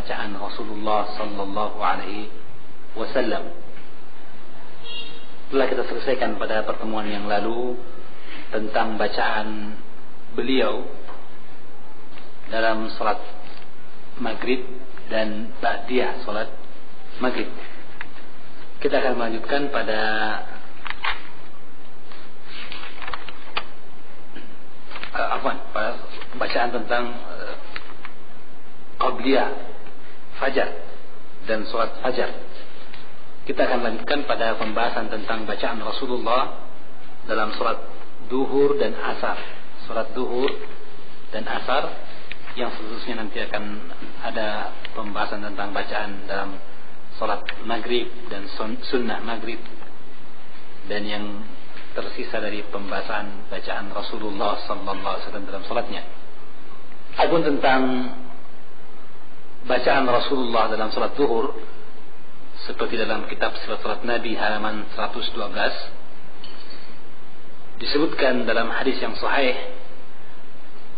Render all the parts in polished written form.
bacaan Rasulullah sallallahu alaihi wasallam. Telah kita selesaikan pada pertemuan yang lalu tentang bacaan beliau dalam salat maghrib dan ba'diyah salat maghrib. Kita akan melanjutkan pada bacaan tentang qabliyah fajar dan salat fajar. Kita akan lanjutkan pada pembahasan tentang bacaan Rasulullah dalam salat duhur dan asar. Salat duhur dan asar yang seterusnya nanti akan ada pembahasan tentang bacaan dalam salat maghrib dan sunnah maghrib, dan yang tersisa dari pembahasan bacaan Rasulullah sallallahu alaihi wasallam dalam salatnya. Adapun tentang bacaan Rasulullah dalam salat duhur, seperti dalam kitab Sifat Salat Nabi halaman 112 disebutkan dalam hadis yang sahih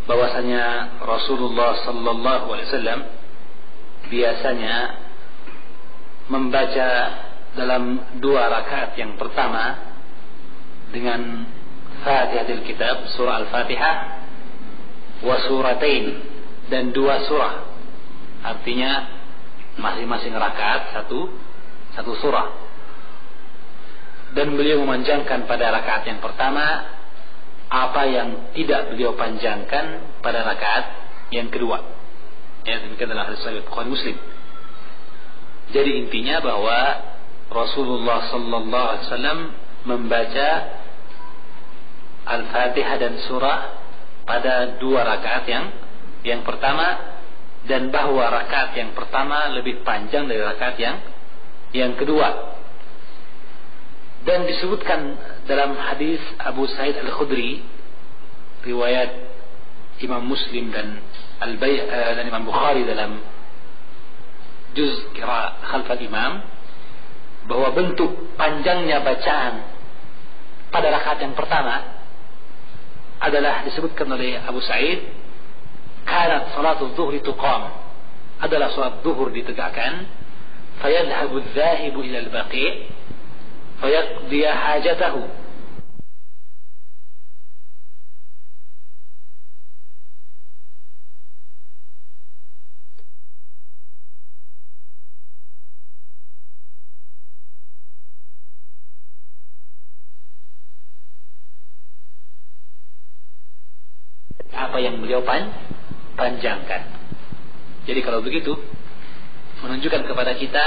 bahwasanya Rasulullah sallallahu alaihi wasallam biasanya membaca dalam 2 rakaat yang pertama dengan Fatihatul Kitab, surah Al-Fatihah, wa suratain, dan 2 surah. Artinya masing-masing rakaat satu surah. Dan beliau memanjangkan pada rakaat yang pertama apa yang tidak beliau panjangkan pada rakaat yang kedua. Ya, demikian adalah hadis sahih Bukhari Muslim. Jadi intinya bahwa Rasulullah sallallahu alaihi wasallam membaca Al-Fatihah dan surah pada 2 rakaat yang pertama, dan bahwa rakaat yang pertama lebih panjang dari rakaat yang kedua. Dan disebutkan dalam hadis Abu Sa'id Al-Khudri, riwayat Imam Muslim dan Imam Bukhari dalam juz qiraah khalfal imam, bahwa bentuk panjangnya bacaan pada rakaat yang pertama adalah disebutkan oleh Abu Sa'id, kanat salatul zuhri tuqam, adalah salat zuhur ditegakkan, fayadhhabu adh-dhahibu ila al-baqi' fayaqdi hajatahu. Apa yang beliau panjangkan. Jadi kalau begitu menunjukkan kepada kita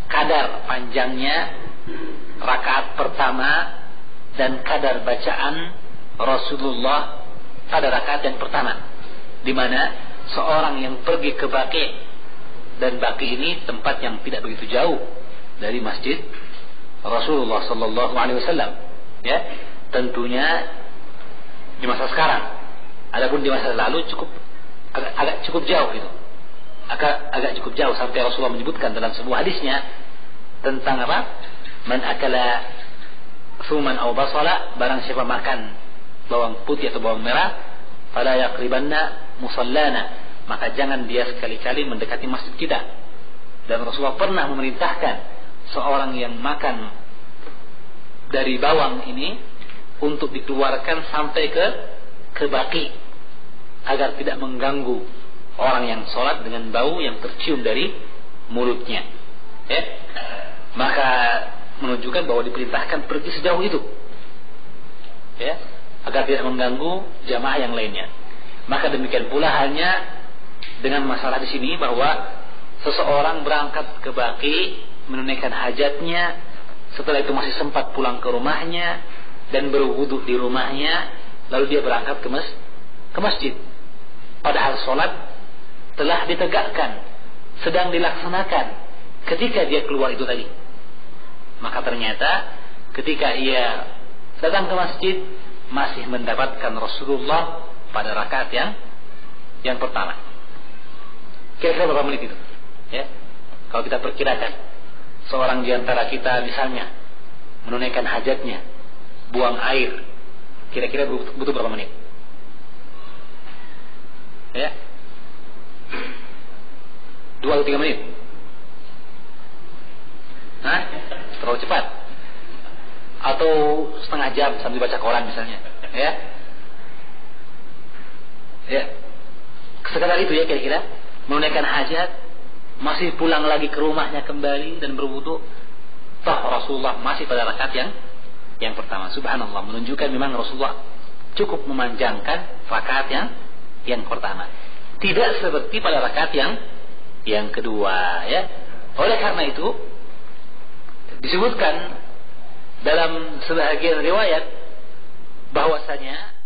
kadar panjangnya rakaat pertama dan kadar bacaan Rasulullah pada rakaat yang pertama, di mana seorang yang pergi ke Baqi', dan Baqi' ini tempat yang tidak begitu jauh dari masjid Rasulullah sallallahu alaihi wasallam, ya, tentunya di masa sekarang. Adapun di masa lalu agak cukup jauh itu. Agak cukup jauh, sampai Rasulullah menyebutkan dalam sebuah hadisnya tentang apa? Man akala thuman aw basala, barang siapa makan bawang putih atau bawang merah, fala yaqribanna musallana, maka jangan dia sekali-kali mendekati masjid kita. Dan Rasulullah pernah memerintahkan seorang yang makan dari bawang ini untuk dikeluarkan sampai ke Baqi', agar tidak mengganggu orang yang sholat dengan bau yang tercium dari mulutnya, ya. Maka menunjukkan bahwa diperintahkan pergi sejauh itu, ya, agar tidak mengganggu jamaah yang lainnya. Maka demikian pula halnya dengan masalah di sini, bahwa seseorang berangkat ke Baqi' menunaikan hajatnya, setelah itu masih sempat pulang ke rumahnya dan berwudu di rumahnya, lalu dia berangkat ke masjid. Padahal sholat telah ditegakkan, sedang dilaksanakan ketika dia keluar itu tadi. Maka ternyata ketika ia datang ke masjid, masih mendapatkan Rasulullah pada rakaat yang pertama. Kira-kira berapa menit itu? Ya, kalau kita perkirakan seorang di antara kita misalnya menunaikan hajatnya, buang air, kira-kira butuh berapa menit? Ya, 2 atau 3 menit? Hah? Terlalu cepat? Atau setengah jam sambil baca koran misalnya? Ya? Ya. Sekedar itu ya kira-kira. Menunaikan hajat, masih pulang lagi ke rumahnya kembali dan berwudu. Toh Rasulullah masih pada rakaat yang pertama. Subhanallah, menunjukkan memang Rasulullah cukup memanjangkan rakaat yang pertama. Tidak seperti pada rakaat yang kedua, ya. Oleh karena itu disebutkan dalam sebagian riwayat bahwasanya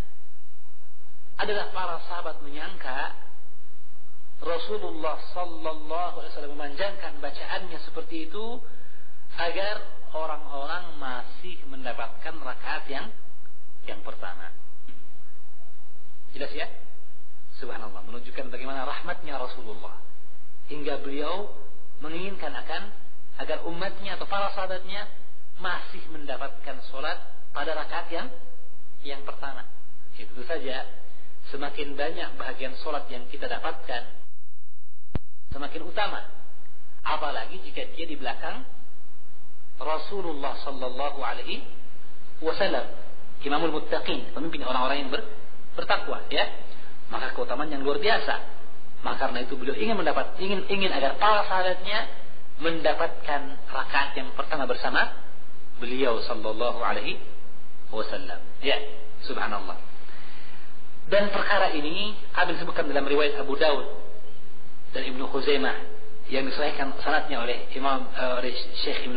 adalah para sahabat menyangka Rasulullah sallallahu alaihi wasallam memanjangkan bacaannya seperti itu agar orang-orang masih mendapatkan rakaat yang pertama. Jelas ya? Subhanallah, menunjukkan bagaimana rahmatnya Rasulullah hingga beliau menginginkan agar umatnya atau para sahabatnya masih mendapatkan sholat pada rakaat yang pertama. Itu saja, semakin banyak bahagian sholat yang kita dapatkan, semakin utama. Apalagi jika dia di belakang Rasulullah sallallahu alaihi wasallam, imamul muttaqin, pemimpin orang-orang yang bertakwa, ya. Maka keutamaan yang luar biasa. Maka karena itu beliau ingin agar para sahabatnya mendapatkan rakaat yang pertama bersama beliau sallallahu alaihi wasallam. Ya, subhanallah. Dan perkara ini ada disebutkan dalam riwayat Abu Daud dan Ibnu Khuzaimah yang disahihkan sanadnya oleh oleh Syekh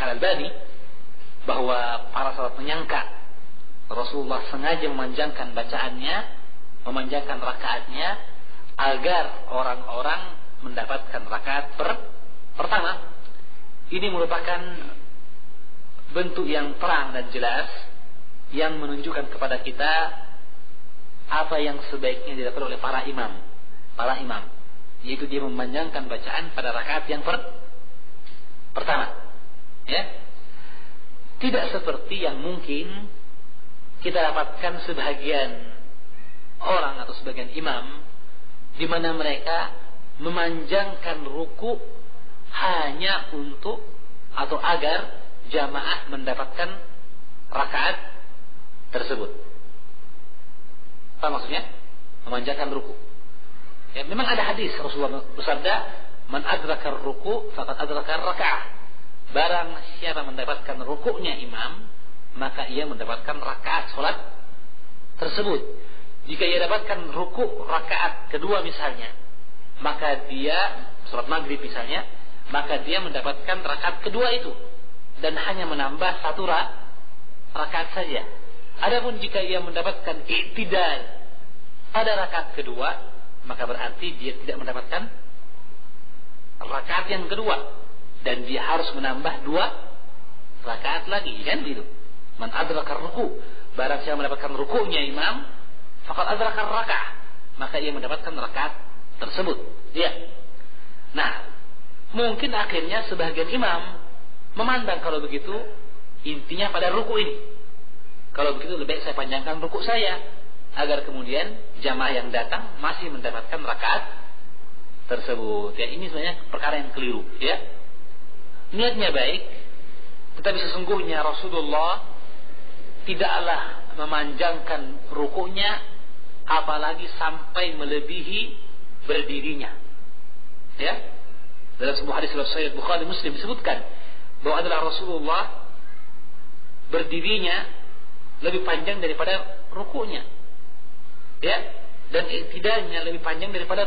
Al-Albani, bahwa para sahabat menyangka Rasulullah sengaja memanjangkan bacaannya, memanjangkan rakaatnya agar orang-orang mendapatkan rakaat pertama. Ini merupakan bentuk yang terang dan jelas yang menunjukkan kepada kita apa yang sebaiknya dilakukan oleh para imam, yaitu dia memanjangkan bacaan pada rakaat yang pertama, ya. Tidak seperti yang mungkin kita dapatkan sebagian orang atau sebagian imam, di mana mereka memanjangkan ruku hanya untuk atau agar jamaah mendapatkan rakaat tersebut. Apa maksudnya? Memanjangkan ruku. Ya, memang ada hadis Rasulullah bersabda, "Man adraka ruku faqad adraka raka'ah." Barang siapa mendapatkan rukuknya imam, maka ia mendapatkan rakaat salat tersebut. Jika ia dapatkan ruku rakaat kedua misalnya, maka dia salat maghrib misalnya, maka dia mendapatkan rakaat kedua itu dan hanya menambah satu rakaat saja. Adapun jika ia mendapatkan i'tidal pada rakaat kedua, maka berarti dia tidak mendapatkan rakaat yang kedua dan dia harus menambah 2 rakaat lagi, kan gitu. Man adraka ruku, barang siapa mendapatkan rukunya imam, faqad adraka raka'ah, maka ia mendapatkan rakaat tersebut. Ya. Nah, mungkin akhirnya sebagian imam memandang kalau begitu intinya pada ruku ini. Kalau begitu lebih baik saya panjangkan ruku saya agar kemudian jamaah yang datang masih mendapatkan rakaat tersebut. Ya, ini sebenarnya perkara yang keliru, ya. Niatnya baik, tetapi sesungguhnya Rasulullah tidaklah memanjangkan rukunya apalagi sampai melebihi berdirinya. Ya. Dalam sebuah hadis riwayat Sahih Bukhari Muslim disebutkan bahwa adalah Rasulullah berdirinya lebih panjang daripada rukunya. Ya, dan iktidalnya lebih panjang daripada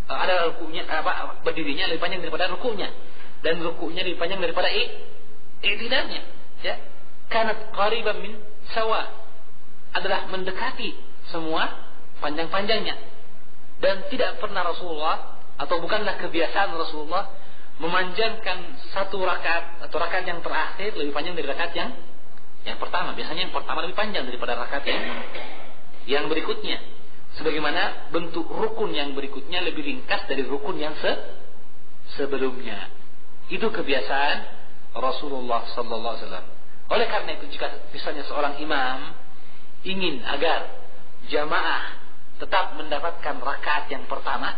ada rukunya, berdirinya lebih panjang daripada rukunya, dan rukunya lebih panjang daripada iktidalnya. Ya, kanat qariban min sawa, adalah mendekati semua panjang-panjangnya. Dan tidak pernah Rasulullah, atau bukanlah kebiasaan Rasulullah, memanjangkan satu rakaat atau rakaat yang terakhir lebih panjang dari rakaat yang pertama. Biasanya yang pertama lebih panjang daripada rakaat yang berikutnya. Sebagaimana bentuk rukun yang berikutnya lebih ringkas dari rukun yang sebelumnya. Itu kebiasaan Rasulullah sallallahu alaihi wasallam. Oleh karena itu, jika misalnya seorang imam ingin agar jamaah tetap mendapatkan rakaat yang pertama,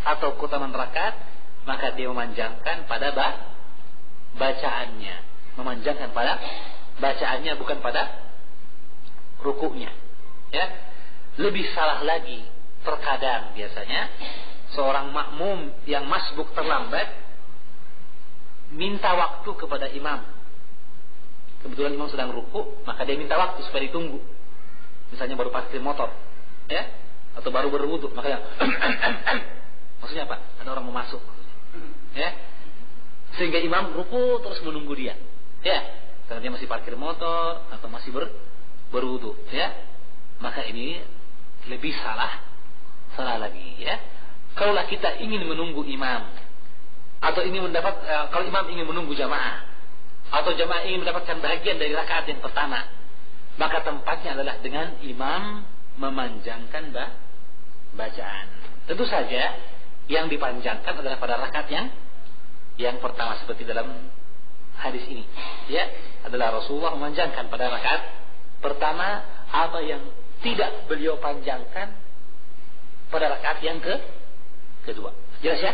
atau keutamaan rakaat, maka dia memanjangkan pada bacaannya. Memanjangkan pada bacaannya, bukan pada rukuknya. Ya. Lebih salah lagi, terkadang biasanya seorang makmum yang masbuk terlambat minta waktu kepada imam. Kebetulan imam sedang ruku, maka dia minta waktu supaya ditunggu. Misalnya baru parkir motor, ya, atau baru berwudu, maka dia maksudnya apa? Ada orang mau masuk, ya, sehingga imam ruku terus menunggu dia, ya, karena dia masih parkir motor atau masih berwudu, ya. Maka ini lebih salah lagi, ya. Kalaulah kita ingin menunggu imam, atau ingin kalau imam ingin menunggu jamaah, atau jamaah ingin mendapatkan bagian dari rakaat yang pertama, maka tempatnya adalah dengan imam memanjangkan bacaan. Tentu saja yang dipanjangkan adalah pada rakaat yang pertama, seperti dalam hadis ini, ya, adalah Rasulullah memanjangkan pada rakaat pertama apa yang tidak beliau panjangkan pada rakaat yang kedua. Jelas ya?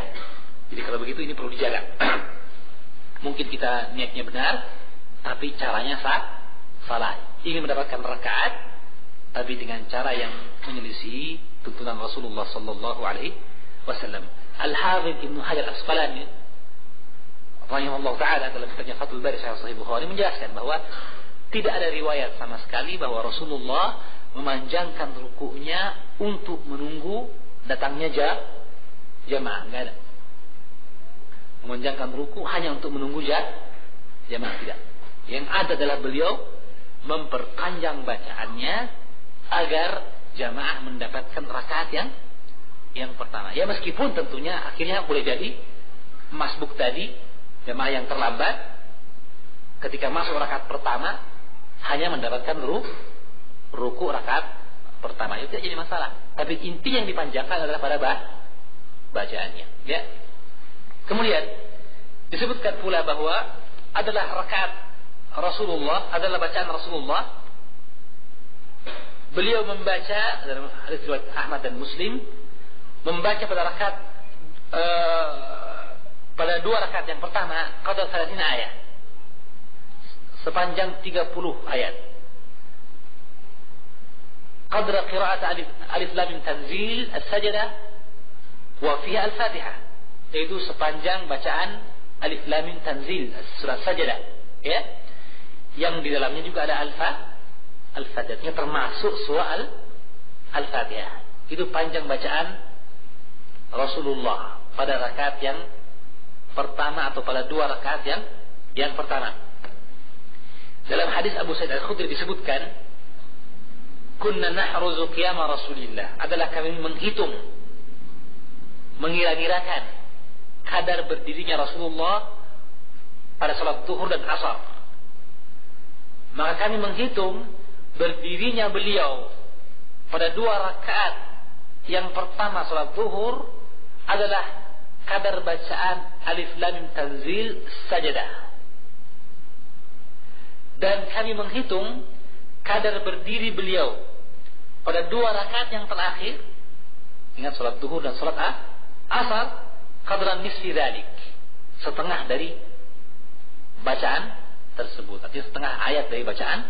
Jadi kalau begitu ini perlu dijaga. Mungkin kita niatnya benar, tapi caranya salah. Ingin mendapatkan rakaat, tapi dengan cara yang menyelisih tuntunan Rasulullah Sallallahu Alaihi Wasallam. Al-Hafidh Ibnu Hajar Al-Asqalani rahimahullah taala dalam kitabnya Fathul Bari Sahih Bukhari menjelaskan bahwa tidak ada riwayat sama sekali bahwa Rasulullah memanjangkan rukuknya untuk menunggu datangnya jamaah. Enggak ada. Memanjangkan ruku hanya untuk menunggu jamaah, tidak. Yang ada adalah beliau memperpanjang bacaannya agar jamaah mendapatkan rakaat yang pertama. Ya, meskipun tentunya akhirnya boleh jadi masbuk tadi, jamaah yang terlambat ketika masuk rakaat pertama hanya mendapatkan ruku rakaat pertama, itu tidak jadi masalah. Tapi inti yang dipanjangkan adalah pada bacaannya, ya. Kemudian disebutkan pula bahwa adalah rakaat Rasulullah, adalah bacaan Rasulullah. Beliau membaca dalam hadis riwayat Ahmad dan Muslim, membaca pada rakaat pada dua rakaat yang pertama qadar 30 ayat, sepanjang 30 ayat. Qadra qira'at alif lam mim tanzil as-sajdah wa fiha al-fatihah, yaitu sepanjang bacaan alif lam mim tanzil surat sajdah, ya, yang di dalamnya juga ada al-fatihah, termasuk surah al-fatihah. Itu panjang bacaan Rasulullah pada rakaat yang pertama atau pada dua rakaat yang pertama. Dalam hadis Abu Sa'id Al-Khudri disebutkan, kunna nahruzu qiyama Rasulillah, adalah kami menghitung, mengira-ngirakan kadar berdirinya Rasulullah pada salat zuhur dan asar. Maka kami menghitung berdirinya beliau pada dua rakaat yang pertama salat zuhur adalah kadar bacaan alif lam mim tanzil sajdah, dan kami menghitung kadar berdiri beliau pada dua rakaat yang terakhir, ingat salat zuhur dan salat asar, qadran nisfi dzalik, setengah dari bacaan tersebut, artinya setengah ayat dari bacaan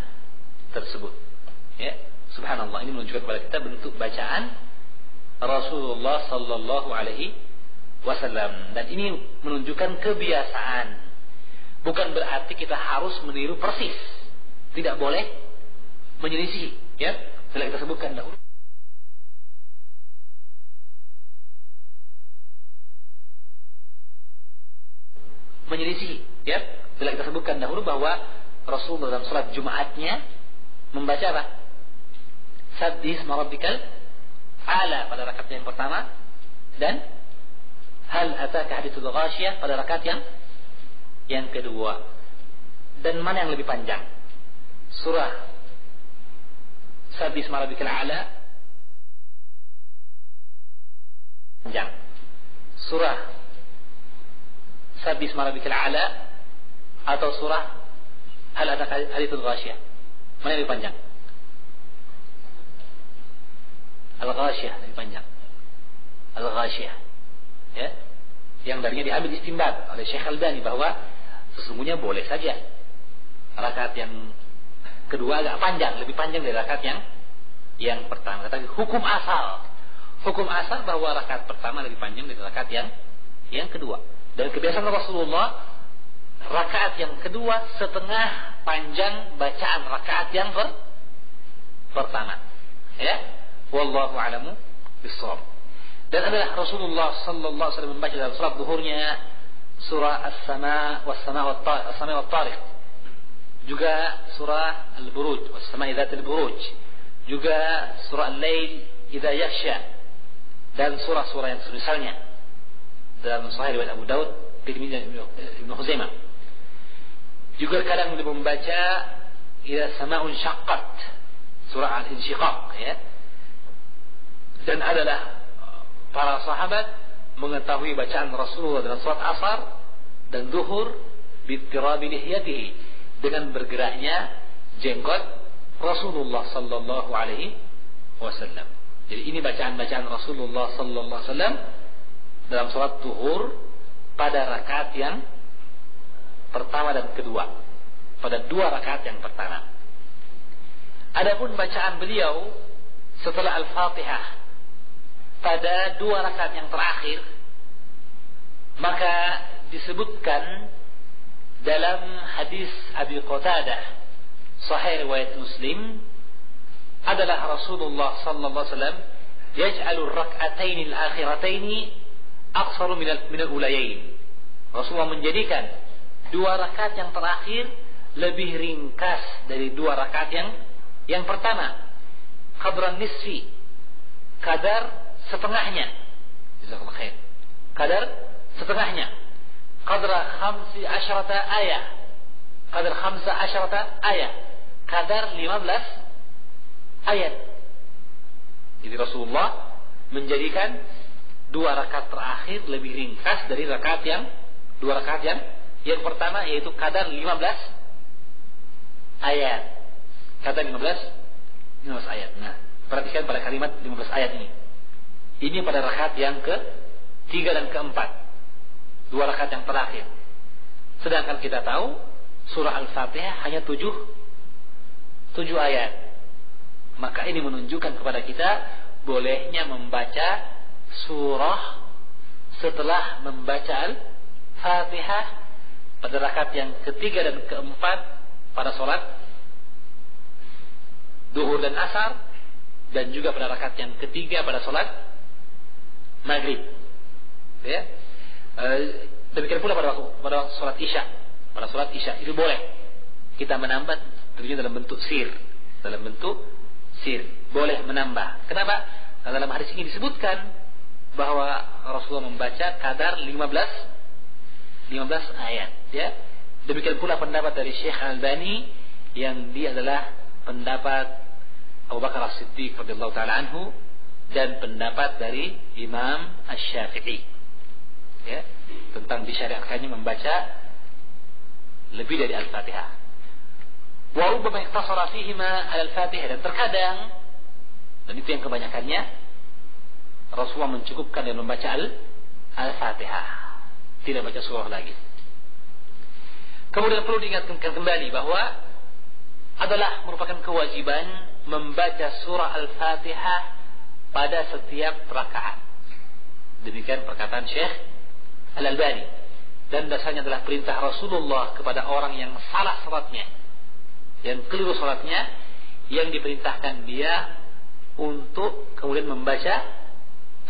tersebut, ya. Subhanallah, ini menunjukkan kepada kita bentuk bacaan Rasulullah Sallallahu Alaihi Wasallam, dan ini menunjukkan kebiasaan, bukan berarti kita harus meniru persis, tidak boleh menyelisih, ya. Telah kita sebutkan dahulu menyelisih, ya. Telah kita sebutkan dahulu bahwa Rasulullah dalam salat Jumatnya membaca apa? Sabbih isma rabbikal a'la pada rakaat yang pertama, dan hal ataka hadithul ghashiyah pada rakaat yang kedua. Dan mana yang lebih panjang? Surah Sabbih isma rabbikal a'la panjang. Surah Sabbih isma rabbikal a'la atau surah hal ataka hadithul ghashiyah, mana yang lebih panjang? Al-Ghashiyah lebih panjang. Al-Ghashiyah, ya, yang darinya diambil istinbat oleh Syekh Al-Albani bahwa sesungguhnya boleh saja rakaat yang kedua agak panjang, lebih panjang dari rakaat yang pertama. Tapi hukum asal bahwa rakaat pertama lebih panjang dari rakaat yang kedua. Dan kebiasaan Rasulullah, rakaat yang kedua setengah panjang bacaan rakaat yang pertama. Ya, wallahu a'lamu bissawab. Dan adalah Rasulullah sallallahu alaihi wasallam membaca dalam salat zuhurnya surah As-Sama' was-Sama' wat-Tariq. Juga surah Al-Buruj, was-Sama'i dzatil buruj. Juga surah Al-Lail idza yaghsha, dan surah-surah yang semisalnya dalam Sahih riwayat Abu Daud, Tirmidzi dan Ibnu Khuzaimah. Juga kadang beliau membaca idza sama'un syaqqat, surah Al-Insyiqaq, ya. Dan adalah para sahabat mengetahui bacaan Rasulullah dalam salat Asar dan Zuhur bittirabi lihyatihi, dengan bergeraknya jenggot Rasulullah sallallahu alaihi wasallam. Jadi ini bacaan-bacaan Rasulullah sallallahu alaihi wasallam dalam salat Zuhur pada rakaat yang pertama dan kedua, pada dua rakaat yang pertama. Adapun bacaan beliau setelah Al-Fatihah pada dua rakaat yang terakhir, maka disebutkan dalam hadis Abi Qatadah Sahih riwayat Muslim, adalah Rasulullah sallallahu alaihi wasallam yaj'alu ar-rak'atayn al-akhiratayn aqsaru min al-ulayayn. Rasulullah menjadikan dua rakaat yang terakhir lebih ringkas dari dua rakaat yang pertama. Qadran nisfi, kadar setengahnya. Jazakallahu khair. Kadar setengahnya. Qadra 15 ayat. Qadar 15 ayat. Kadar 15 ayat. Jadi Rasulullah menjadikan dua rakaat terakhir lebih ringkas dari dua rakaat yang pertama, yaitu kadar 15 ayat. Kadar 15 ayat. Nah, perhatikan pada kalimat 15 ayat ini. Ini pada rakaat yang ke-3 dan ke-4. Dua rakaat yang terakhir. Sedangkan kita tahu surah Al-Fatihah hanya 7 ayat. Maka ini menunjukkan kepada kita bolehnya membaca surah setelah membaca Al-Fatihah pada rakaat yang ketiga dan keempat pada sholat Duhur dan Asar, dan juga pada rakaat yang ketiga pada sholat Maghrib. Ya. Demikian pula pada sholat Isya. Pada sholat Isya itu boleh kita menambah, tentunya dalam bentuk sir. Boleh menambah. Kenapa? Karena dalam hadis ini disebutkan bahwa Rasulullah membaca kadar 15 ayat. Ya. Demikian pula pendapat dari Syekh Al-Albani, yang dia adalah pendapat Abu Bakar As-Siddiq radhiyallahu taala anhu, dan pendapat dari Imam Asy-Syafi'i, ya, tentang disyariatkannya membaca lebih dari Al-Fatihah. Wa rubbama ikhtasara fihima Al-Fatihah, dan terkadang, dan itu yang kebanyakannya, Rasulullah mencukupkan dengan membaca Al-Fatihah, tidak baca surah lagi. Kemudian perlu diingatkan kembali bahwa adalah merupakan kewajiban membaca surah Al-Fatihah pada setiap rakaat. Demikian perkataan Syekh Al-Albani. Dan dasarnya adalah perintah Rasulullah kepada orang yang salah salatnya, yang keliru salatnya, yang diperintahkan dia untuk kemudian membaca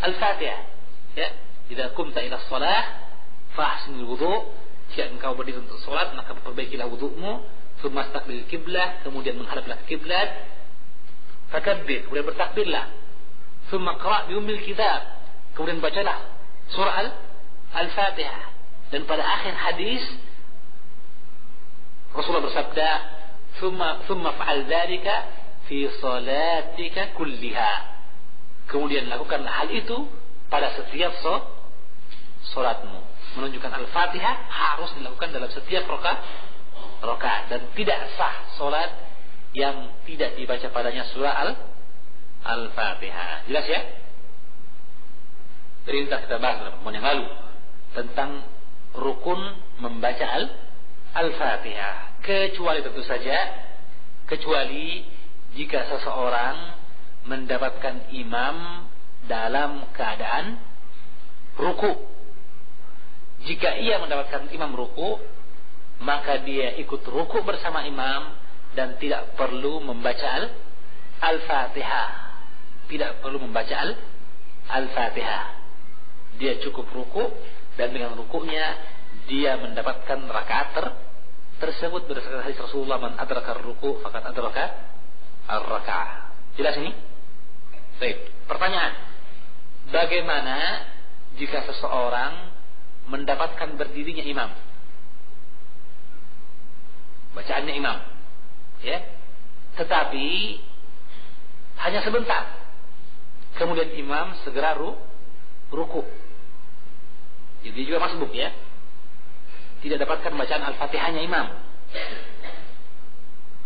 Al-Fatihah. Ya, idza qumta ila shalah fahsinil wudu', jika engkau berdiri untuk salat maka perbaikilah wudu'mu, tsumma istaqbil qiblah, kemudian menghadaplah ke kiblat, fakabbir, kemudian bertakbirlah, tsumma qra' bi ummil kitab, kemudian bacalah surah Al-Fatihah. Dan pada akhir hadis Rasulullah bersabda, "Tsumma fa'al dzalika fi salatika kulliha." Kemudian lakukanlah hal itu pada setiap salatmu. Menunjukkan Al-Fatihah harus dilakukan dalam setiap rakaat, dan tidak sah salat yang tidak dibaca padanya surah Al-Fatihah. Jelas ya? Perintah kita bahas dalam pertemuan yang lalu tentang rukun membaca Al-Fatihah. Kecuali tentu saja, kecuali jika seseorang mendapatkan imam dalam keadaan ruku. Jika ia mendapatkan imam ruku, maka dia ikut ruku bersama imam dan tidak perlu membaca Al-Fatihah. Tidak perlu membaca Al-Fatihah. Dia cukup ruku, dan dengan rukunya dia mendapatkan rakaat tersebut berdasarkan hadis Rasulullah, man adraka ruku faqad adraka ar-raka'ah. Jelas ini? Baik. Pertanyaan, bagaimana jika seseorang mendapatkan berdirinya imam, bacaannya imam, ya, tetapi hanya sebentar, kemudian imam segera ruku, jadi juga masbuk, ya, tidak dapatkan bacaan Al-Fatihahnya imam,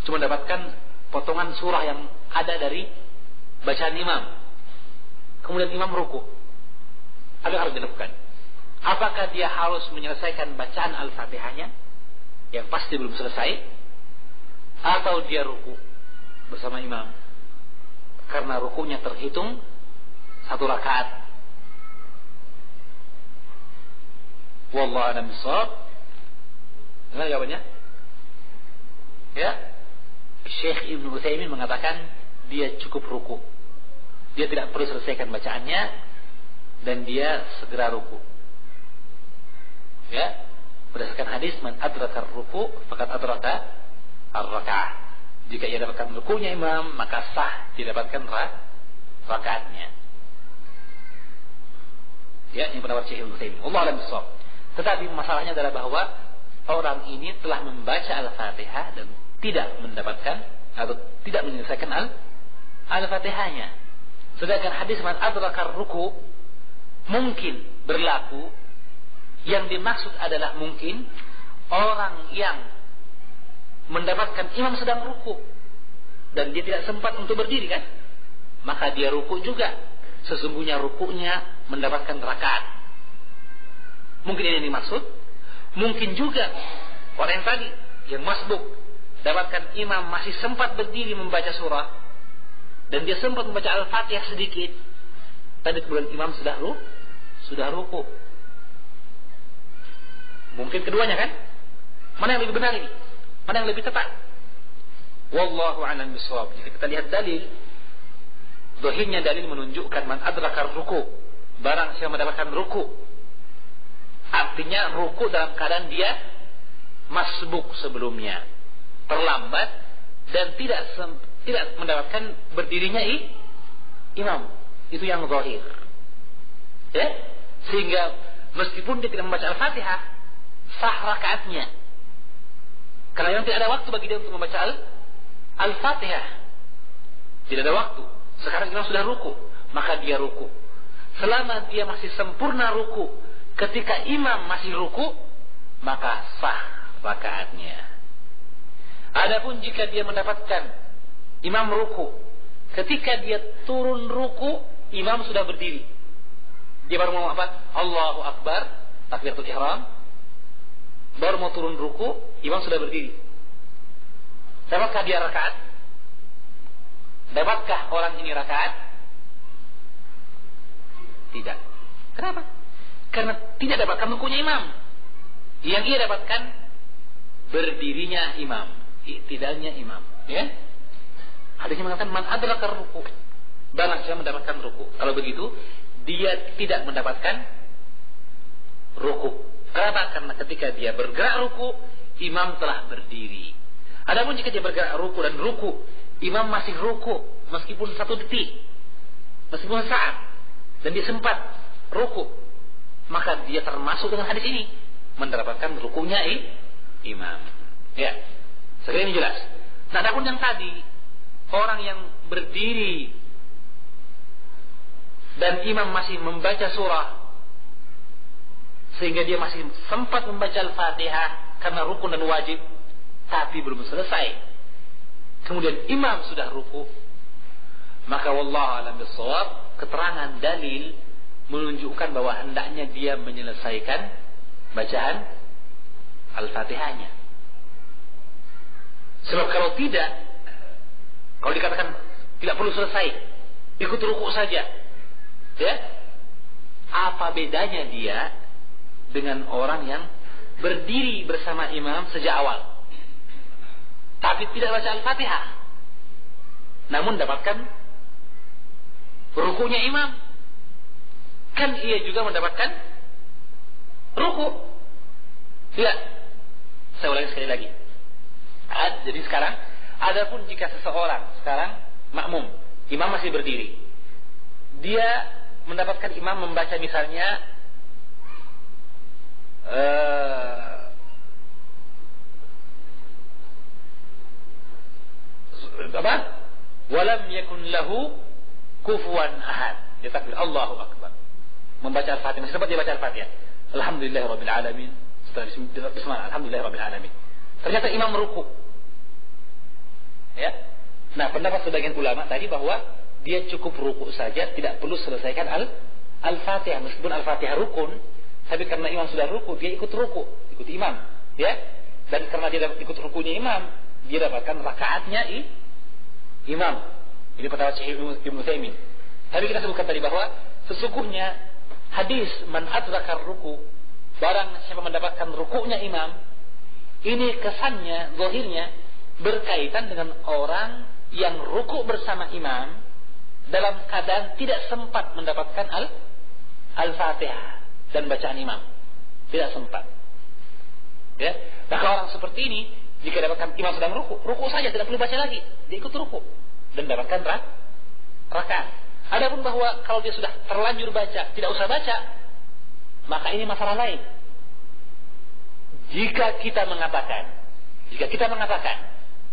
cuma dapatkan potongan surah yang ada dari bacaan imam, kemudian imam ruku. Apa yang harus dilakukan? Apakah dia harus menyelesaikan bacaan Al-Fatihahnya yang pasti belum selesai, atau dia ruku bersama imam karena rukunya terhitung satu rakaat? Wallahu a'lam bishawab. Dengar jawabannya? Ya, Syekh Ibnu Utsaimin mengatakan dia cukup ruku, dia tidak perlu selesaikan bacaannya, dan dia segera ruku, ya, berdasarkan hadis man adraka ruku faqad adraka ar-raka'ah. Jika ia dapatkan rukunya imam, maka sah didapatkan rakaatnya. Ya, ini pendapat Syekh Ibnu Utsaimin. Wallahu a'lam bishawab. Tetapi masalahnya adalah bahwa orang ini telah membaca Al-Fatihah dan tidak mendapatkan atau tidak menyelesaikan Al-Fatihahnya. Sedangkan hadis man adraka ruku mungkin berlaku, yang dimaksud adalah mungkin orang yang mendapatkan imam sedang ruku dan dia tidak sempat untuk berdiri, kan, maka dia ruku juga. Sesungguhnya rukunya mendapatkan rakaat. Mungkin ini yang dimaksud. Mungkin juga orang yang tadi yang masbuk dapatkan imam masih sempat berdiri membaca surah dan dia sempat membaca Al-Fatihah sedikit, tadi kemudian imam sudah ruku. Mungkin keduanya, kan? Mana yang lebih benar ini? Mana yang lebih tepat? Wallahu a'lam bishawab. Jika kita lihat dalil, zahirnya dalil menunjukkan man adraka ruku, barang siapa mendapatkan ruku, artinya ruku dalam keadaan dia masbuk sebelumnya, terlambat dan tidak mendapatkan berdirinya imam. Itu yang zahir, ya, sehingga meskipun dia tidak membaca Al-Fatihah, sah rakaatnya, karena yang tidak ada waktu bagi dia untuk membaca Al-Fatihah. Tidak ada waktu. Sekarang imam sudah ruku, maka dia ruku. Selama dia masih sempurna ruku, ketika imam masih ruku, maka sah rakaatnya. Adapun jika dia mendapatkan imam ruku, ketika dia turun ruku, imam sudah berdiri, dia baru mau apa? Allahu Akbar, takbiratul ihram, baru mau turun ruku, imam sudah berdiri. Dapatkah dia rakaat? Dapatkah orang ini rakaat? Tidak. Kenapa? Karena tidak dapatkan rukunya imam. Yang ia dapatkan berdirinya imam, iktidalnya imam, ya. Hadisnya mengatakan man adraka ruku, barang siapa mendapatkan ruku. Kalau begitu dia tidak mendapatkan ruku. Kenapa? Karena ketika dia bergerak ruku, imam telah berdiri. Adapun jika dia bergerak ruku dan ruku, imam masih ruku meskipun 1 detik, meskipun saat, dan dia sempat ruku, maka dia termasuk dengan hadis ini, mendapatkan rukunya imam. Ya, sekali ini jelas. Nah, adapun yang tadi, orang yang berdiri dan imam masih membaca surah, sehingga dia masih sempat membaca Al-Fatihah karena rukun dan wajib, tapi belum selesai, kemudian imam sudah ruku, maka wallahu a'lam bishawab, keterangan dalil menunjukkan bahwa hendaknya dia menyelesaikan bacaan Al-Fatihahnya. Sebab kalau tidak, kalau dikatakan tidak perlu selesai, ikut rukuk saja, ya, apa bedanya dia dengan orang yang berdiri bersama imam sejak awal, tapi tidak baca Al-Fatihah, namun dapatkan rukunya imam? Kan ia juga mendapatkan ruku. Tidak. Saya ulangi sekali lagi. Jadi sekarang, adapun jika seseorang sekarang makmum, imam masih berdiri, dia mendapatkan imam membaca misalnya walam yakun lahu kufuwan ahad, dia takbir Allahu Akbar, membaca Al-Fatihah, sempat dia baca Al-Fatihah, Alhamdulillahirabbil alamin, setelah bismillah, Alhamdulillahirabbil alamin, ternyata imam ruku, ya. Nah, pendapat sebagian ulama tadi bahwa dia cukup ruku saja, tidak perlu selesaikan Al-Fatihah, meskipun Al-Fatihah rukun, tapi karena imam sudah ruku, dia ikut ruku, ikut imam, ya. Dan karena dia dapat ikut rukunya imam, dia dapatkan rakaatnya imam. Ini pendapat Syekh Ibnu Utsaimin. Tapi kita sebutkan tadi bahwa sesungguhnya hadis man adraka ruku, barang siapa mendapatkan rukunya imam, ini kesannya, zahirnya berkaitan dengan orang yang ruku bersama imam dalam keadaan tidak sempat mendapatkan Al-Fatihah dan bacaan imam, tidak sempat, ya. Nah, kalau orang seperti ini, jika dapatkan imam sedang ruku saja, tidak perlu baca lagi, dia ikut ruku dan dapatkan rakaat. Adapun bahwa kalau dia sudah terlanjur baca, tidak usah baca, maka ini masalah lain. Jika kita mengatakan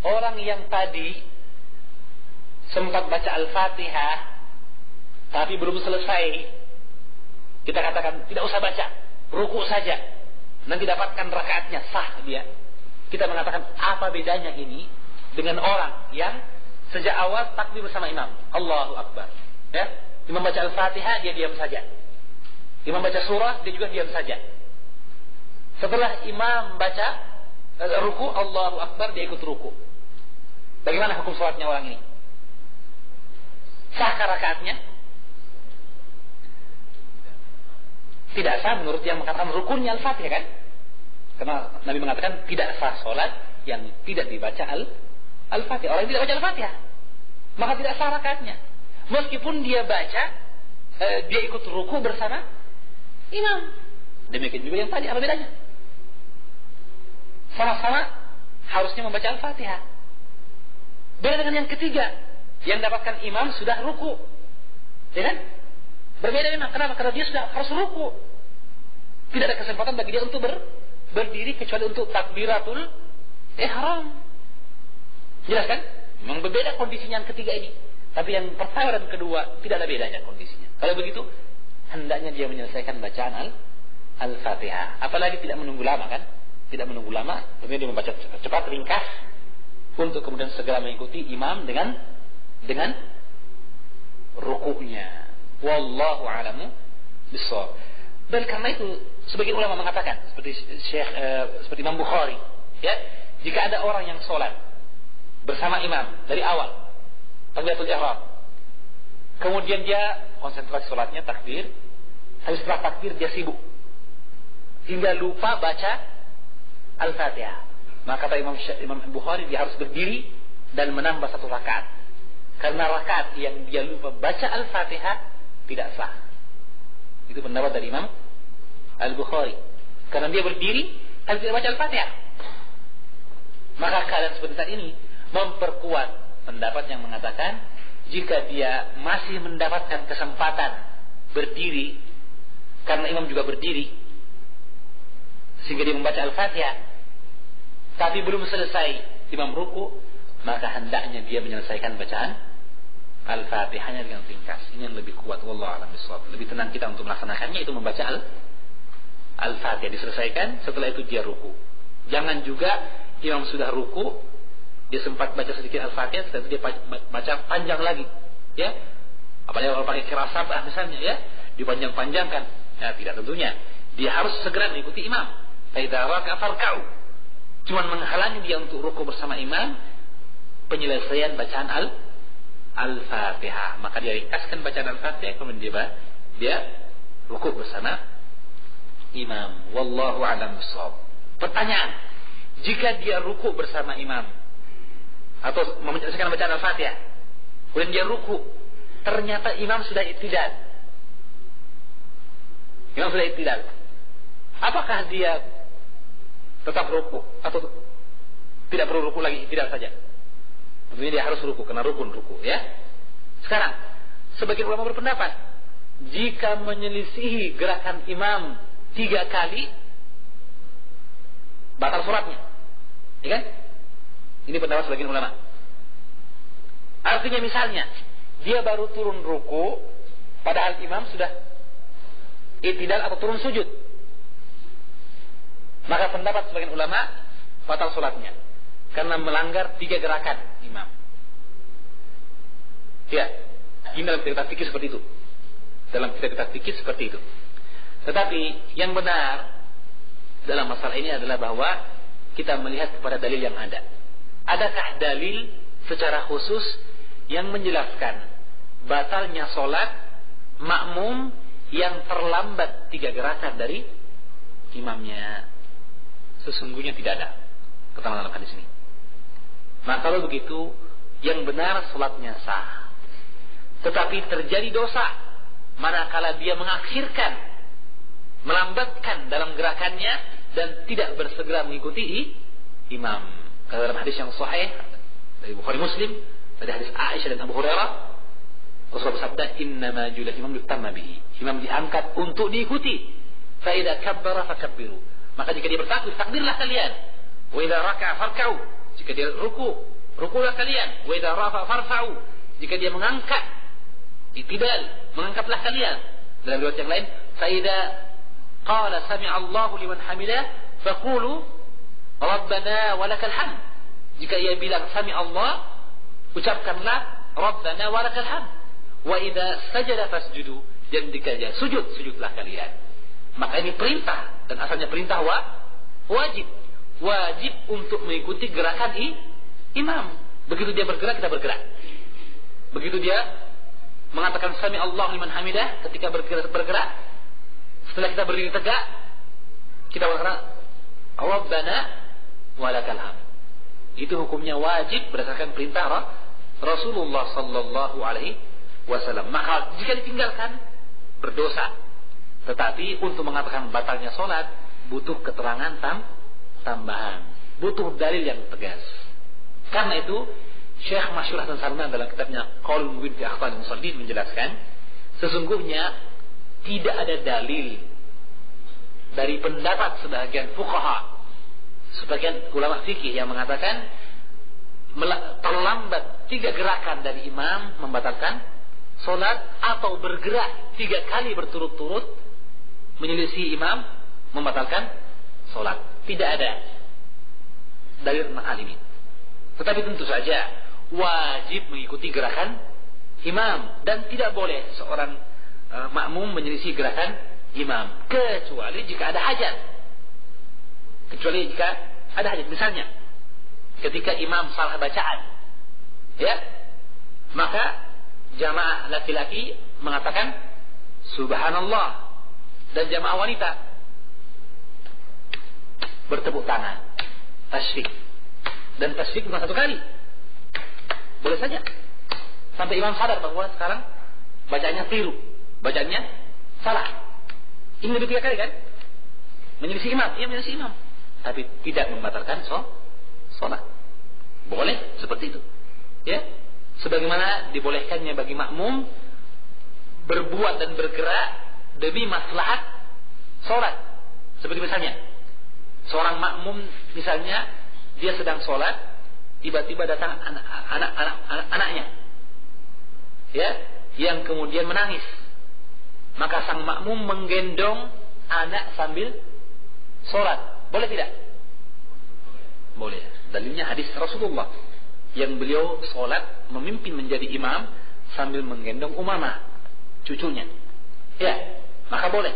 orang yang tadi sempat baca Al-Fatihah tapi belum selesai, kita katakan tidak usah baca, ruku saja, nanti dapatkan rakaatnya, sah dia. Kita mengatakan apa bedanya ini dengan orang yang sejak awal takbir bersama imam, Allahu Akbar, ya. Imam baca Al-Fatihah, dia diam saja. Imam baca surah, dia juga diam saja. Setelah imam baca ruku, Allahu Akbar, dia ikut ruku. Bagaimana hukum salatnya orang ini? Sahkah rakaatnya? Tidak sah menurut yang mengatakan rukunnya Al-Fatihah, kan? Karena Nabi mengatakan tidak sah salat yang tidak dibaca Al-Fatihah. Orang yang tidak baca Al-Fatihah, maka tidak sah rakaatnya. Meskipun dia baca, dia ikut ruku bersama imam. Demikian juga yang tadi, apa bedanya? Sama-sama harusnya membaca Al-Fatihah. Beda dengan yang ketiga, yang dapatkan imam sudah ruku, ya kan? Berbeda memang. Kenapa? Karena dia sudah harus ruku. Tidak ada kesempatan bagi dia untuk berdiri kecuali untuk takbiratul ihram. Jelas kan? Memang berbeda kondisinya yang ketiga ini. Tapi yang pertama dan kedua tidak ada bedanya kondisinya. Kalau begitu, hendaknya dia menyelesaikan bacaan Al-Fatihah. Apalagi tidak menunggu lama, kan? Tidak menunggu lama, kemudian dia membaca cepat, ringkas, untuk kemudian segera mengikuti imam dengan rukuknya. Wallahu a'lamu bissawab. Dan karena itu sebagian ulama mengatakan seperti Imam Bukhari, ya, jika ada orang yang sholat bersama imam dari awal takbiratul ihram, kemudian dia konsentrasi sholatnya takbir, tapi setelah takbir dia sibuk hingga lupa baca Al-Fatihah, maka kata Imam Bukhari dia harus berdiri dan menambah satu rakaat, karena rakaat yang dia lupa baca Al-Fatihah tidak sah. Itu pendapat dari Imam Al-Bukhari, karena dia berdiri tapi tidak baca Al-Fatihah. Maka keadaan seperti saat ini memperkuat pendapat yang mengatakan jika dia masih mendapatkan kesempatan berdiri, karena imam juga berdiri, sehingga dia membaca Al-Fatihah tapi belum selesai imam ruku, maka hendaknya dia menyelesaikan bacaan Al-Fatihahnya dengan ringkas. Ini yang lebih kuat, wallahu a'lam bishawab. Lebih tenang kita untuk melaksanakannya itu membaca Al-Fatihah, diselesaikan, setelah itu dia ruku. Jangan juga imam sudah ruku, dia sempat baca sedikit Al-Fatihah, setelah itu dia baca panjang lagi, ya. Apalagi kalau pakai qiraat sabah misalnya, ya, dipanjang-panjangkan. Nah, tidak, tentunya dia harus segera mengikuti imam. Faidza raka'a farka'u. Cuman menghalangi dia untuk rukuk bersama imam penyelesaian bacaan Al-Fatihah. Maka dia ringkaskan bacaan Al-Fatihah, kemudian dia rukuk bersama imam. Wallahu a'lam bishawab. Pertanyaan, jika dia rukuk bersama imam atau menyelesaikan bacaan Al-Fatihah, kemudian dia rukuk, ternyata imam sudah i'tidal. Apakah dia tetap rukuk atau tidak perlu rukuk lagi, i'tidal saja? Tentunya dia harus rukuk, karena rukun rukuk, ya. Sekarang, sebagian ulama berpendapat, jika menyelisihi gerakan imam 3 kali, batal sholatnya, ya kan? Ini pendapat sebagian ulama. Artinya misalnya, dia baru turun ruku, padahal imam sudah i'tidal atau turun sujud, maka pendapat sebagian ulama batal sholatnya, karena melanggar 3 gerakan imam. Ya, ini dalam kitab fikih seperti itu. Tetapi yang benar dalam masalah ini adalah bahwa kita melihat kepada dalil yang ada. Adakah dalil secara khusus yang menjelaskan batalnya sholat makmum yang terlambat 3 gerakan dari imamnya? Sesungguhnya tidak ada keterangan dalam hadis ini. Maka kalau begitu, yang benar sholatnya sah. Tetapi terjadi dosa manakala dia mengakhirkan, melambatkan dalam gerakannya dan tidak bersegera mengikuti imam. Kalau dalam hadis yang sahih dari Bukhari Muslim, dari hadis Aisyah dan Abu Hurairah, Rasulullah bersabda, "Innama ju'ila imam yutamma bihi." Imam diangkat untuk diikuti. Fa idza kabbara fakabbiru. Maka jika dia bertakbir, takbirlah kalian. Wa idza raka'a farka'u. Jika dia rukulah kalian. Wa idza rafa'a farfa'u. Jika dia mengangkat, i'tidal, mengangkatlah kalian. Dalam riwayat yang lain, fa idza qala sami'a Allahu liman hamidah faqulu rabbana walakal hamd. Jika ia bilang sami Allah, ucapkanlah rabbana walakal hamd. Wa idza sajada fasjudu. Dan jika dia sujudlah kalian. Maka ini perintah, dan asalnya perintah wajib untuk mengikuti gerakan imam. Begitu dia bergerak, kita bergerak. Begitu dia mengatakan sami Allah liman hamidah, ketika bergerak, setelah kita berdiri tegak, kita berkata Rabbana walakal hamd. Itu hukumnya wajib berdasarkan perintah Rasulullah sallallahu alaihi wasallam. Maka jika ditinggalkan, berdosa. Tetapi untuk mengatakan batalnya sholat, butuh keterangan tambahan, butuh dalil yang tegas. Karena itu Syekh Masyhur Hasan Salman dalam kitabnya Qaulul Mubin fi Akhbaril Musallin menjelaskan, sesungguhnya tidak ada dalil dari pendapat sebagian fuqaha, sebagian ulama fikih yang mengatakan terlambat 3 gerakan dari imam membatalkan sholat, atau bergerak 3 kali berturut-turut menyelisih imam membatalkan sholat. Tidak ada dalil tentang hal ini. Tetapi tentu saja wajib mengikuti gerakan imam, dan tidak boleh seorang makmum menyelisih gerakan imam, kecuali jika ada hajat. Misalnya ketika imam salah bacaan, ya, maka jamaah laki-laki mengatakan subhanallah, dan jamaah wanita bertepuk tangan, tasfik. Dan tasfik bukan 1 kali, boleh saja sampai imam sadar bahwa sekarang bacaannya keliru, bacaannya salah. Ini lebih 3 kali kan? Menyelisih imam, menyelisih imam, tapi tidak membatalkan sholat. Boleh seperti itu, ya. Sebagaimana dibolehkannya bagi makmum berbuat dan bergerak demi maslahat sholat. Seperti misalnya seorang makmum, misalnya dia sedang sholat, tiba-tiba datang anaknya, ya, yang kemudian menangis. Maka sang makmum menggendong anak sambil sholat. Boleh tidak? Boleh. Dalilnya hadis Rasulullah yang beliau sholat memimpin menjadi imam sambil menggendong Umamah, cucunya. Ya, maka boleh.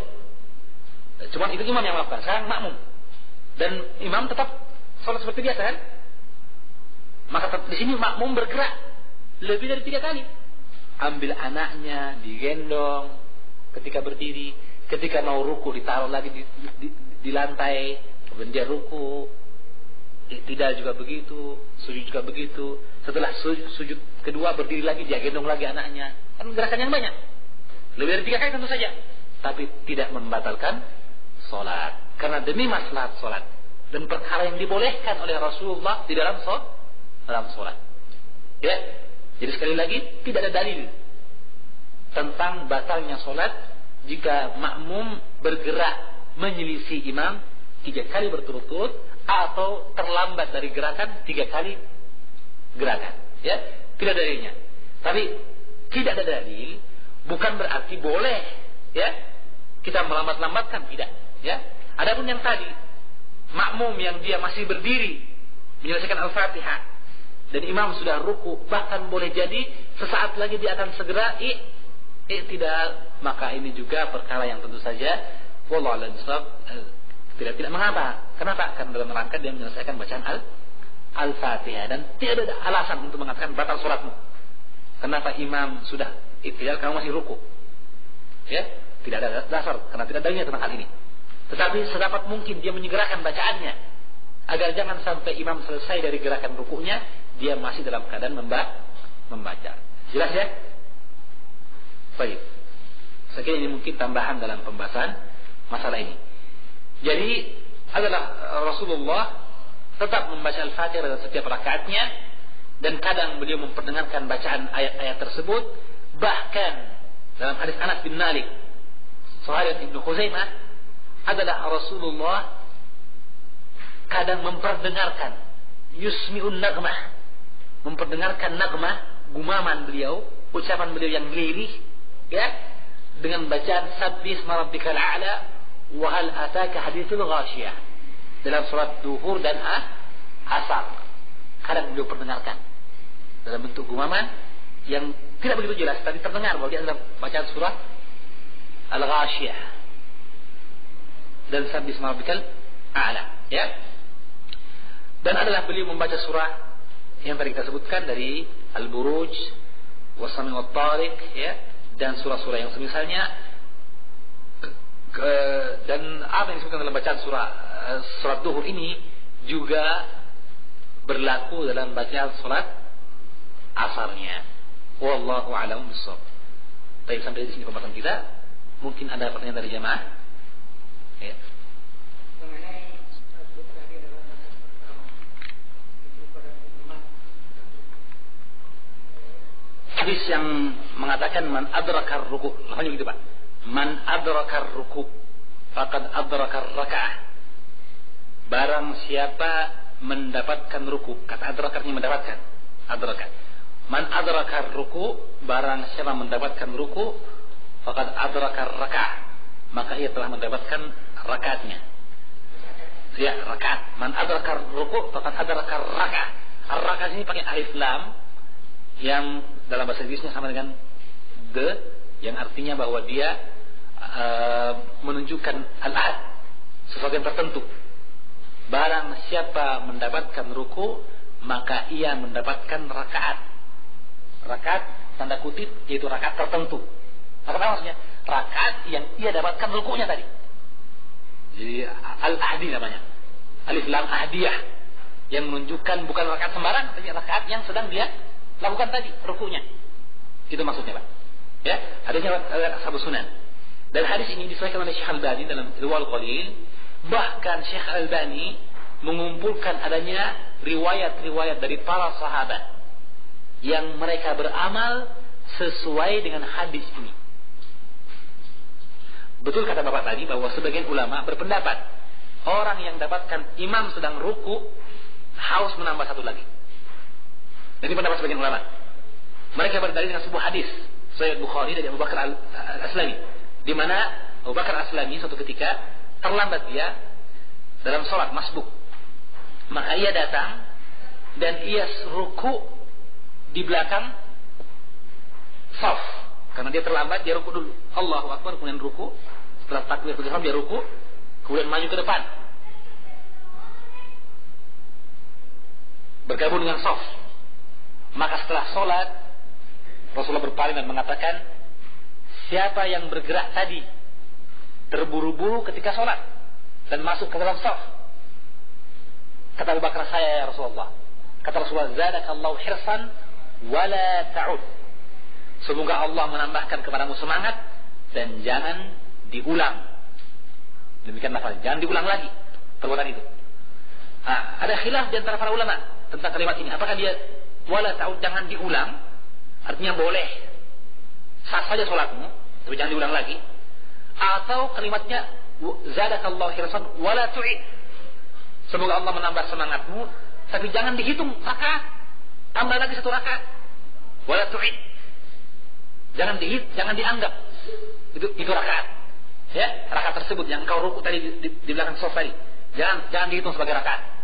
Cuma itu imam yang melakukan, sekarang makmum. Dan imam tetap sholat seperti biasa kan? Maka di sini makmum bergerak lebih dari 3 kali. Ambil anaknya, digendong ketika berdiri, ketika mau ruku ditaruh lagi di lantai, kemudian dia ruku. Tidak juga begitu, sujud juga begitu. Setelah sujud kedua berdiri lagi, dia gendong lagi anaknya. Kan gerakan yang banyak. Lebih dari 3 kali tentu saja. Tapi tidak membatalkan sholat. Karena demi maslahat sholat. Dan perkara yang dibolehkan oleh Rasulullah di dalam sholat. Ya. Jadi sekali lagi, tidak ada dalil tentang batalnya sholat jika makmum bergerak menyelisih imam 3 kali berturut-turut atau terlambat dari gerakan 3 kali gerakan. Ya. Tidak ada dalilnya. Tapi tidak ada dalil bukan berarti boleh, ya, kita melambat-lambatkan, tidak, ya. Adapun yang tadi, makmum yang dia masih berdiri menyelesaikan Al-Fatihah dan imam sudah ruku, bahkan boleh jadi sesaat lagi dia akan segera tidak, maka ini juga perkara yang tentu saja wallahu a'lam tidak mengapa. Kenapa? Karena dalam rangka dia menyelesaikan bacaan Al-Fatihah dan tidak ada alasan untuk mengatakan batal sholatmu. Kenapa imam sudah iktidal kamu masih ruku? Ya, tidak ada dasar karena tidak ada dalilnya tentang hal ini. Tetapi sedapat mungkin dia menyegerakan bacaannya agar jangan sampai imam selesai dari gerakan rukunya dia masih dalam keadaan membaca. Jelas ya? Baik. Saya kira ini mungkin tambahan dalam pembahasan masalah ini. Jadi adalah Rasulullah tetap membaca Al-Fatihah dalam setiap rakaatnya dan kadang beliau memperdengarkan bacaan ayat-ayat tersebut. Bahkan dalam hadis Anas bin Malik, sahabat Ibnu Khuzaimah, adalah Rasulullah kadang memperdengarkan yusmi'un nagmah, memperdengarkan nagmah, gumaman beliau, ucapan beliau yang lirih, ya, dengan bacaan Sabbih isma rabbikal a'la wa hal ataka haditsul ghasyiyah dalam salat duhur dan asar. Kadang beliau perdengarkan dalam bentuk gumaman yang tidak begitu jelas, tapi terdengar bahwa dia adalah bacaan surah Al-Ghasyiyah dan Sabbih isma rabbikal a'la, ya. Dan adalah beliau membaca surah yang tadi kita sebutkan dari Al-Buruj, Wasami wa Tariq, ya, dan surah-surah yang semisalnya. Dan apa yang disebutkan dalam bacaan surat duhur ini juga berlaku dalam bacaan surat asarnya. Wallahu a'lam bishawab. Baik, sampai di sini pembahasan kita. Mungkin ada pertanyaan dari jamaah? Ya. Hadis yang mengatakan man adrakar ruku, namanya gitu Pak. Man adrakar ruku faqad adrakar raka'ah. Barang siapa mendapatkan ruku, kata adrakarnya mendapatkan, adrakar. Man adrakar ruku, barang siapa mendapatkan ruku faqad adrakar raka'ah, maka ia telah mendapatkan rakaatnya. Ya, rakaat. Man adrakar ruku faqad adrakar raka'ah. Ar-raka'ah ini pakai alif lam yang dalam bahasa Inggrisnya sama dengan the, yang artinya bahwa dia menunjukkan al-ahad, sesuatu yang tertentu. Barang siapa mendapatkan ruku, maka ia mendapatkan rakaat. Rakaat tanda kutip yaitu rakaat tertentu. Apa maksudnya? Rakaat yang ia dapatkan rukunya tadi. Jadi al-ahdi namanya. Alif lam ahdiyah yang menunjukkan bukan rakaat sembarang, tapi rakaat yang sedang dia lakukan tadi rukunya. Itu maksudnya Pak. Ya, hadisnya Ashabus Sunan. Dan hadis ini disahihkan oleh Syekh Al-Albani dalam Irwaul Qalil. Bahkan Syekh Al-Albani mengumpulkan adanya riwayat-riwayat dari para sahabat yang mereka beramal sesuai dengan hadis ini. Betul kata Bapak tadi bahwa sebagian ulama berpendapat orang yang dapatkan imam sedang ruku harus menambah satu lagi. Jadi pendapat sebagian ulama. Mereka berdalil dengan sebuah hadis Sahih Bukhari dari Abu Bakar Al-Aslami, di mana Abu Bakar Al-Aslami suatu ketika terlambat dia dalam sholat masbuk. Maka ia datang dan ia ruku di belakang saf Karena dia terlambat, dia ruku dulu. Allahu Akbar, kemudian ruku. Setelah takbiratul ihram dia ruku, kemudian maju ke depan. Bergabung dengan shaf. Maka setelah sholat, Rasulullah berpaling dan mengatakan, siapa yang bergerak tadi terburu-buru ketika sholat dan masuk ke dalam shaf? Kata Abu Bakar, saya ya Rasulullah. Kata Rasulullah, zadakallahu hirsan wala ta'ud. Semoga Allah menambahkan kepadamu semangat dan jangan diulang. Demikian lafaznya, jangan diulang lagi perbuatan itu. Ada khilaf di antara para ulama tentang kalimat ini. Apakah dia wala ta'ud, jangan diulang, artinya boleh sah saja sholatmu, tapi jangan diulang lagi, atau kalimatnya zadakallahu hirsan wala tu'id, semoga Allah menambah semangatmu, tapi jangan dihitung rakaat, tambah lagi 1 rakaat, wala tu'id, jangan dianggap itu rakaat, ya, rakaat tersebut yang kau ruku tadi di belakang shaf tadi, jangan dihitung sebagai rakaat.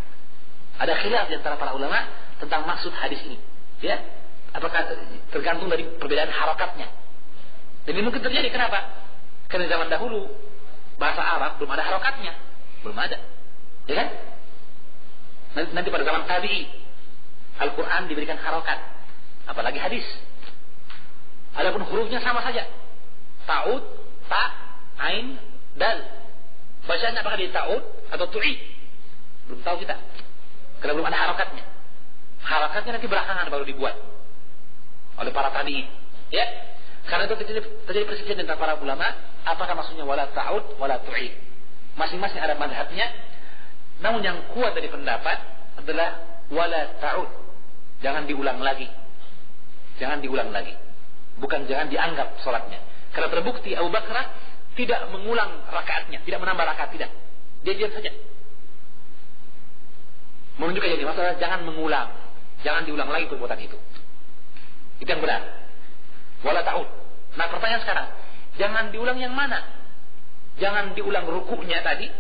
Ada khilaf di antara para ulama tentang maksud hadis ini, ya, apakah tergantung dari perbedaan harakatnya. Dan ini mungkin terjadi, kenapa? Karena zaman dahulu bahasa Arab belum ada harakatnya, belum ada, ya kan? Nanti pada zaman tabi'i Al-Quran diberikan harakat, apalagi hadis. Adapun hurufnya sama saja, ta'ud, ta, ain, dal. Bacanya apakah dia ta'ud atau tu'i? Belum tahu kita, karena belum ada harakatnya. Harakatnya nanti belakangan baru dibuat oleh para tabi'in, ya. Karena itu terjadi perselisihan antara para ulama, apakah maksudnya wala ta'ud wala tu'i. Masing-masing ada mazhabnya. Namun yang kuat dari pendapat adalah wala ta'ud, jangan diulang lagi. Jangan diulang lagi. Bukan jangan dianggap sholatnya. Karena terbukti Abu Bakar tidak mengulang rakaatnya, tidak menambah rakaat, tidak. Dia diam saja. Menunjukkan jadi masalah jangan mengulang, jangan diulang lagi perbuatan itu. Itu yang benar. Wala ta'ud. Nah, pertanyaan sekarang, jangan diulang yang mana? Jangan diulang rukuknya tadi,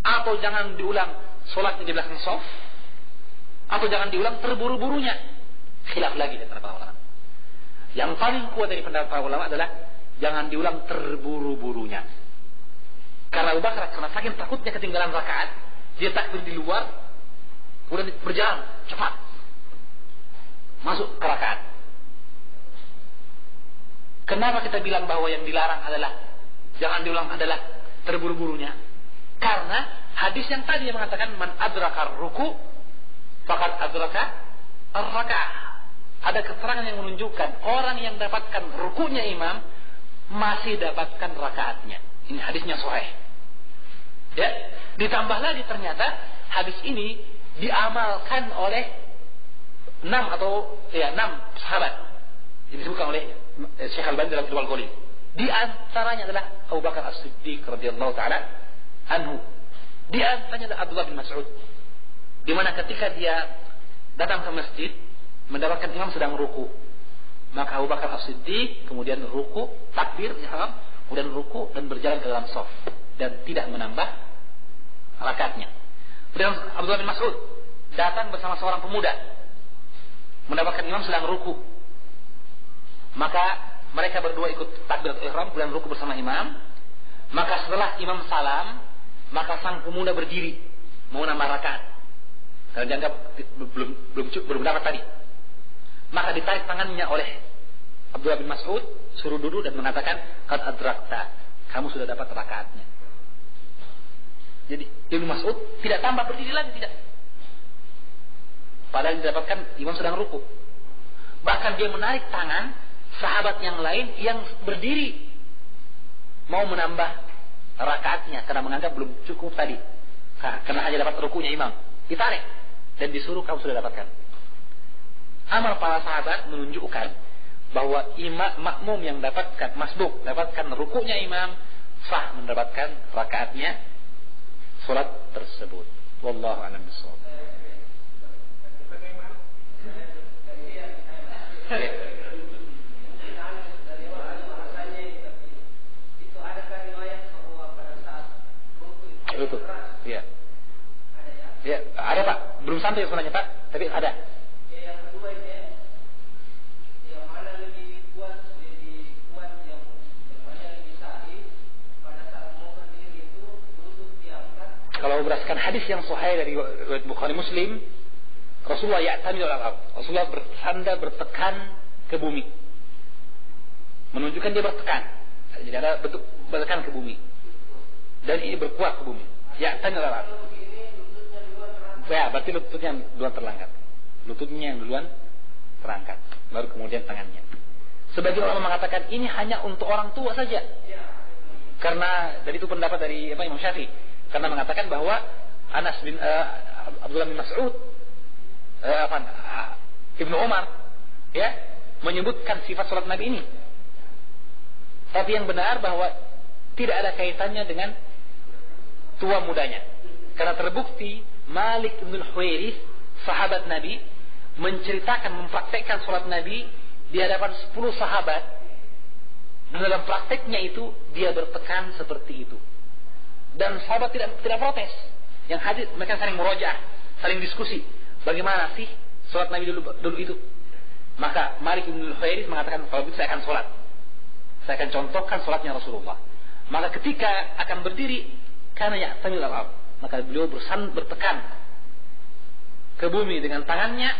atau jangan diulang sholatnya di belakang shaf, atau jangan diulang terburu-burunya. Khilaf lagi antara para ulama. Yang paling kuat dari pendapat para ulama adalah jangan diulang terburu-burunya. Karena Abu Bakar karena saking takutnya ketinggalan rakaat, dia takbir di luar, kemudian berjalan cepat masuk ke rakaat. Kenapa kita bilang bahwa yang dilarang adalah jangan diulang adalah terburu-burunya? Karena hadis yang tadi yang mengatakan man adraka ruku faqad adraka ar-rakaah. Ada keterangan yang menunjukkan orang yang dapatkan rukunya imam masih dapatkan rakaatnya. Ini hadisnya sahih. Ya, ditambah lagi ternyata hadis ini diamalkan oleh 6 sahabat. Ini disebutkan oleh Syekh Al-Albani dalam Irwaul Ghalil. Di antaranya adalah Abu Bakar As-Siddiq radhiyallahu taala anhu. Di antaranya adalah Abdullah bin Mas'ud. Di mana ketika dia datang ke masjid mendapatkan imam sedang ruku, maka Abu Bakar As-Siddiq kemudian ruku, takbir ihram, kemudian ruku dan berjalan ke dalam shaf dan tidak menambah rakaatnya. Kemudian Abdullah bin Mas'ud datang bersama seorang pemuda mendapatkan imam sedang ruku, maka mereka berdua ikut takbiratul ihram kemudian ruku bersama imam. Maka setelah imam salam, maka sang pemuda berdiri mau nambah rakaat karena dianggap belum dapat tadi. Maka ditarik tangannya oleh Abdullah bin Mas'ud, suruh duduk dan mengatakan qad adrakta, kamu sudah dapat rakaatnya. Jadi Ibnu Mas'ud tidak tambah berdiri lagi, tidak. Padahal didapatkan imam sedang ruku. Bahkan dia menarik tangan sahabat yang lain yang berdiri mau menambah rakaatnya karena menganggap belum cukup tadi, karena hanya dapat rukunya imam. Ditarik dan disuruh kamu sudah dapatkan. Amal para sahabat menunjukkan bahwa makmum yang dapatkan masbuk, dapatkan rukunya imam, sah mendapatkan rakaatnya salat tersebut. Wallahu a'lam bishawab. Betul. Iya. Ya, ada Pak. Belum sampai sebenarnya Pak, tapi ada. Yang kedua ini yang mana bahwa berdasarkan hadis yang sahih dari Bukhari Muslim, Rasulullah ya'tamil al-ard. Rasulullah bersandar bertekan ke bumi. Menunjukkan dia bertekan. Jadi ada bentuk bertekan ke bumi. Dan ini berkuat ke bumi. Ya'tamil al-ard. Ya, berarti lututnya yang duluan terangkat. Lututnya yang duluan terangkat. Baru kemudian tangannya. Sebagian ulama mengatakan ini hanya untuk orang tua saja. Karena dari itu pendapat dari Imam Syafi'i. Karena mengatakan bahwa Anas bin Abdullah bin Mas'ud, Ibnu Umar, ya, menyebutkan sifat salat Nabi ini. Tapi yang benar bahwa tidak ada kaitannya dengan tua mudanya. Karena terbukti Malik bin Huwairis, sahabat Nabi, menceritakan, mempraktekkan salat Nabi di hadapan 10 sahabat. Dan dalam prakteknya itu dia bertekan seperti itu. Dan sahabat tidak protes. Yang hadir mereka saling murojaah, saling diskusi. Bagaimana sih salat Nabi dulu itu? Maka Malik bin Huwairis mengatakan, kalau begitu saya akan salat. Saya akan contohkan salatnya Rasulullah. Maka ketika akan berdiri, karena ya'tamil al-ard, maka beliau bertekan ke bumi dengan tangannya,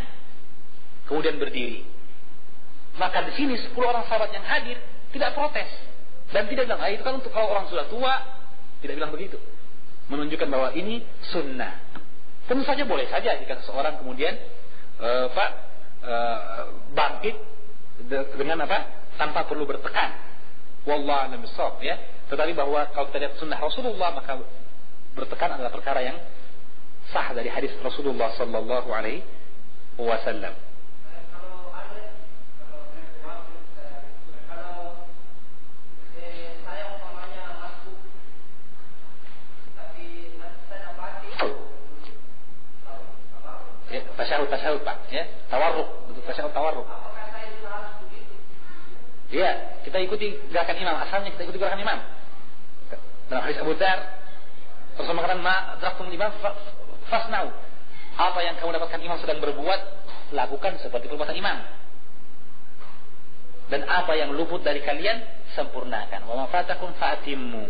kemudian berdiri. Maka di sini 10 orang sahabat yang hadir tidak protes dan tidak bilang, itu kan untuk kalau orang sudah tua. Tidak bilang begitu. Menunjukkan bahwa ini sunnah. Tentu saja boleh saja jika seseorang kemudian bangkit dengan tanpa perlu bertekan. Wallahu a'lam bishawab, ya. Tetapi bahwa kalau kita lihat sunnah Rasulullah, maka bertekan adalah perkara yang sah dari hadis Rasulullah sallallahu alaihi wasallam. Tasyahud Pak, ya, tawarruk, bentuk tasyahud tawarruk. Iya, kita ikuti gerakan imam. Asalnya kita ikuti gerakan imam. Dalam hadis Abu Dzar, Rasul mengatakan, "Ma adraktum imam fasna'u." Apa yang kamu dapatkan imam sedang berbuat, lakukan seperti perbuatan imam. Dan apa yang luput dari kalian, sempurnakan. Wa ma fatakum fa'timmu.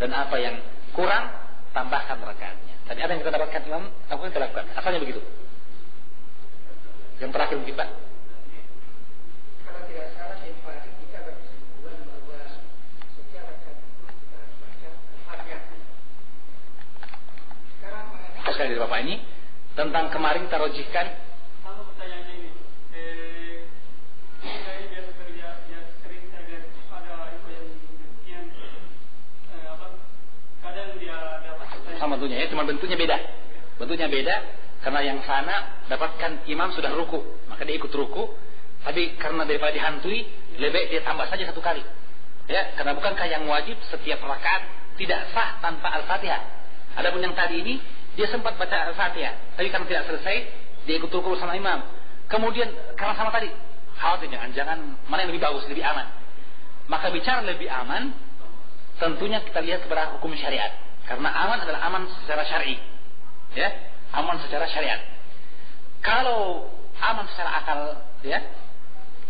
Dan apa yang kurang, tambahkan rakaatnya. Tadi apa yang kita dapatkan imam, lakukan, kita lakukan. Asalnya begitu. Yang terakhir mungkin Pak. Kalau tidak salah kita berkesimpulan bahwa setiap rakaat baca Al-Fatihah. Sekarang mengenai sekali dari Bapak ini tentang kemarin kita rojihkan. Sama pertanyaannya ini. Saya biasa kerja, sering saya lihat ada yang kadang dia dapat Sama bentuknya ya, cuma bentuknya beda. Bentuknya beda. Karena yang sana dapatkan imam sudah ruku, maka dia ikut ruku. Tapi karena daripada dihantui, lebih dia tambah saja 1 kali. Ya, karena bukankah yang wajib setiap rakaat tidak sah tanpa Al-Fatihah. Adapun yang tadi ini dia sempat baca Al-Fatihah, tapi karena tidak selesai, dia ikut ruku sama imam. Kemudian karena sama tadi, khawatir jangan mana yang lebih bagus, lebih aman. Maka bicara lebih aman, tentunya kita lihat kepada hukum syariat. Karena aman adalah aman secara syar'i. Ya. Aman secara syariat. Kalau aman secara akal, ya,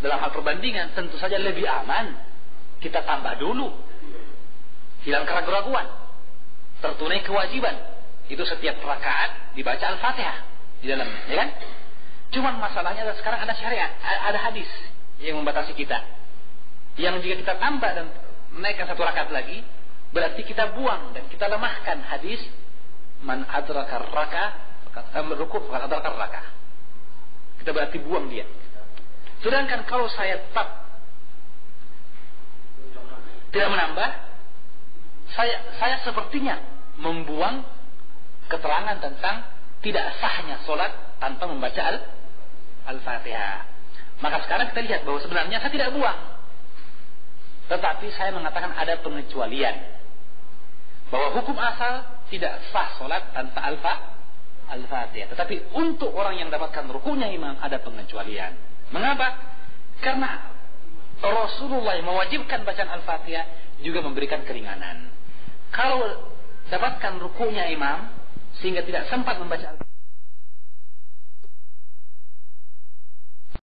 dalam hal perbandingan tentu saja lebih aman kita tambah dulu. Hilang keraguan, tertunai kewajiban. Itu setiap rakaat dibaca Al-Fatihah di dalam, ya kan? Cuman masalahnya adalah sekarang ada syariat, ada hadis yang membatasi kita. Yang jika kita tambah dan menaikkan 1 rakaat lagi, berarti kita buang dan kita lemahkan hadis man adraka rakaat rukuk bukan adraka rakaat. Kita berarti buang dia. Sedangkan kalau saya tetap tidak menambah, saya sepertinya membuang keterangan tentang tidak sahnya solat tanpa membaca Al-Fatihah. Maka sekarang kita lihat bahwa sebenarnya saya tidak buang, tetapi saya mengatakan ada pengecualian, bahwa hukum asal tidak sah solat tanpa Al-Fatihah. Tetapi untuk orang yang dapatkan rukunya imam ada pengecualian. Mengapa? Karena Rasulullah yang mewajibkan bacaan Al-Fatihah juga memberikan keringanan. Kalau dapatkan rukunya imam sehingga tidak sempat membaca Al-Fatihah,